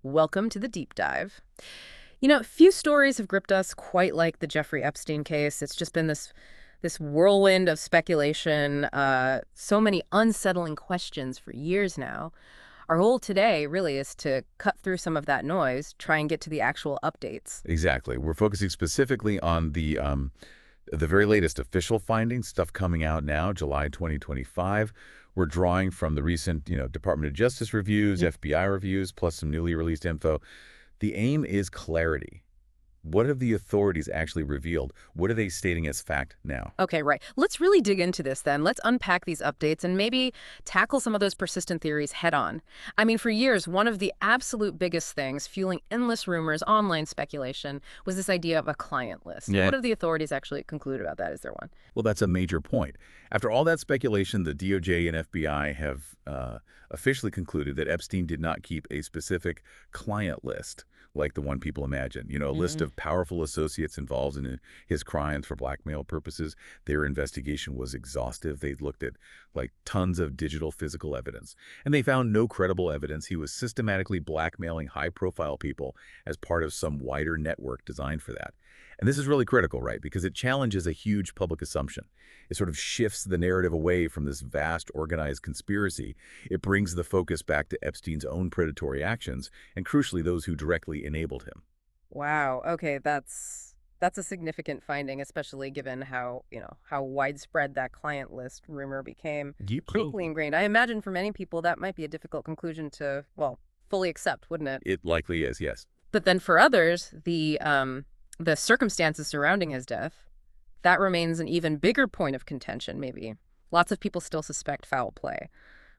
Welcome to the deep dive. Few stories have gripped us quite like the Jeffrey Epstein case. It's just been this whirlwind of speculation, so many unsettling questions for years now. Our goal today really is to cut through some of that noise, try and get to the actual updates. Exactly. We're focusing specifically on the very latest official findings, stuff coming out now, July 2025. We're drawing from the recent, Department of Justice reviews, FBI reviews, plus some newly released info. The aim is clarity. What have the authorities actually revealed? What are they stating as fact now? Okay, right. Let's really dig into this then. Let's unpack these updates and maybe tackle some of those persistent theories head on. I mean, for years, one of the absolute biggest things fueling endless rumors, online speculation, was this idea of a client list. Yeah. What have the authorities actually concluded about that? Is there one? Well, that's a major point. After all that speculation, the DOJ and FBI have officially concluded that Epstein did not keep a specific client list like the one people imagine. A list of powerful associates involved in his crimes for blackmail purposes. Their investigation was exhaustive. They looked at tons of digital physical evidence, and they found no credible evidence he was systematically blackmailing high-profile people as part of some wider network designed for that. And this is really critical, right? Because it challenges a huge public assumption. It sort of shifts the narrative away from this vast organized conspiracy. It brings the focus back to Epstein's own predatory actions, and crucially, those who directly enabled him. Wow. Okay, that's a significant finding, especially given how widespread that client list rumor became, Yep. deeply ingrained. I imagine for many people that might be a difficult conclusion to, well, fully accept, wouldn't it? It likely is, yes. But then for others, the circumstances surrounding his death, that remains an even bigger point of contention, maybe. Lots of people still suspect foul play.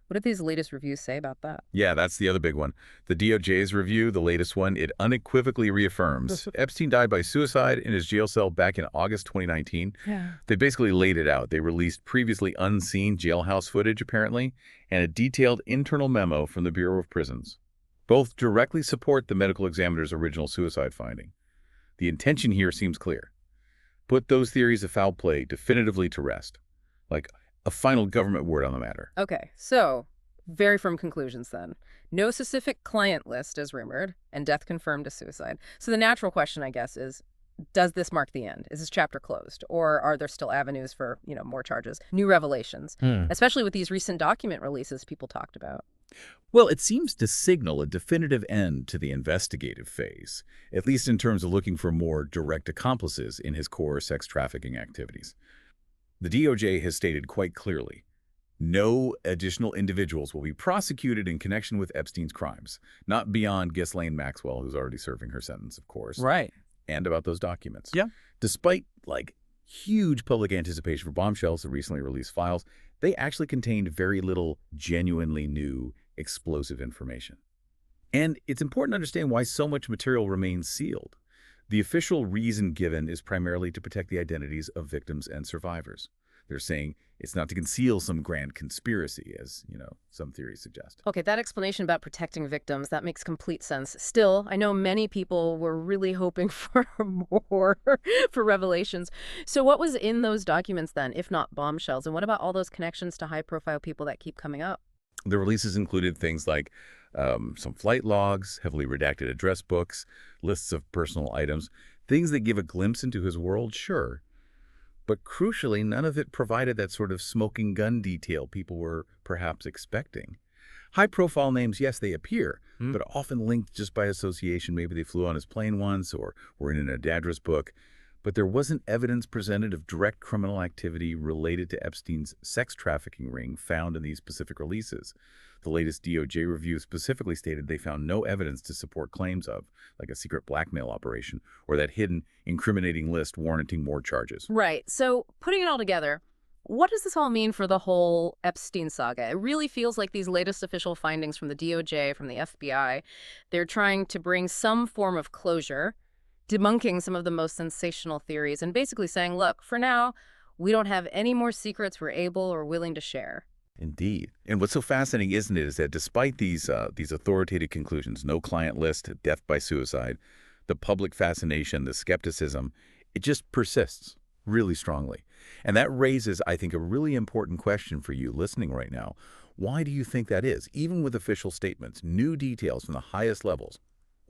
What did these latest reviews say about that? Yeah, that's the other big one. The DOJ's review, the latest one, it unequivocally reaffirms Epstein died by suicide in his jail cell back in August 2019. Yeah. They basically laid it out. They released previously unseen jailhouse footage, apparently, and a detailed internal memo from the Bureau of Prisons. Both directly support the medical examiner's original suicide finding. The intention here seems clear. Put those theories of foul play definitively to rest, like a final government word on the matter. Okay, so very firm conclusions then. No specific client list as rumored, and death confirmed as suicide. So the natural question, I guess, is, does this mark the end? Is this chapter closed? Or are there still avenues for, more charges, new revelations, especially with these recent document releases people talked about? Well, it seems to signal a definitive end to the investigative phase, at least in terms of looking for more direct accomplices in his core sex trafficking activities. The DOJ has stated quite clearly, no additional individuals will be prosecuted in connection with Epstein's crimes, not beyond Ghislaine Maxwell, who's already serving her sentence, of course, Right. and about those documents. Yeah. Despite, huge public anticipation for bombshells, the recently released files, they actually contained very little genuinely new, explosive information. And it's important to understand why so much material remains sealed. The official reason given is primarily to protect the identities of victims and survivors. They're saying it's not to conceal some grand conspiracy, as, some theories suggest. Okay, that explanation about protecting victims, that makes complete sense. Still, I know many people were really hoping for more, for revelations. So what was in those documents then, if not bombshells? And what about all those connections to high-profile people that keep coming up? The releases included things like some flight logs, heavily redacted address books, lists of personal items, things that give a glimpse into his world, sure. But crucially, none of it provided that sort of smoking gun detail people were perhaps expecting. High-profile names, yes, they appear, but often linked just by association. Maybe they flew on his plane once or were in an address book. But there wasn't evidence presented of direct criminal activity related to Epstein's sex trafficking ring found in these specific releases. The latest DOJ review specifically stated they found no evidence to support claims of, a secret blackmail operation, or that hidden, incriminating list warranting more charges. Right. So putting it all together, what does this all mean for the whole Epstein saga? It really feels like these latest official findings from the DOJ, from the FBI, they're trying to bring some form of closure, debunking some of the most sensational theories, and basically saying, look, for now, we don't have any more secrets we're able or willing to share. Indeed. And what's so fascinating, isn't it, is that despite these authoritative conclusions, no client list, death by suicide, the public fascination, the skepticism, it just persists really strongly. And that raises, I think, a really important question for you listening right now. Why do you think that is? Even with official statements, new details from the highest levels,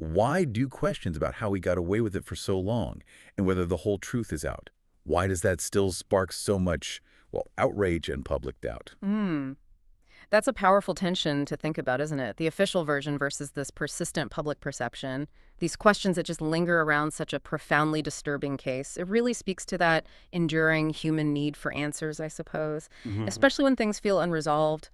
Why do questions about how he got away with it for so long and whether the whole truth is out? Why does that still spark so much, well, outrage and public doubt? Hmm. That's a powerful tension to think about, isn't it? The official version versus this persistent public perception. These questions that just linger around such a profoundly disturbing case. It really speaks to that enduring human need for answers, I suppose, Hmm. especially when things feel unresolved.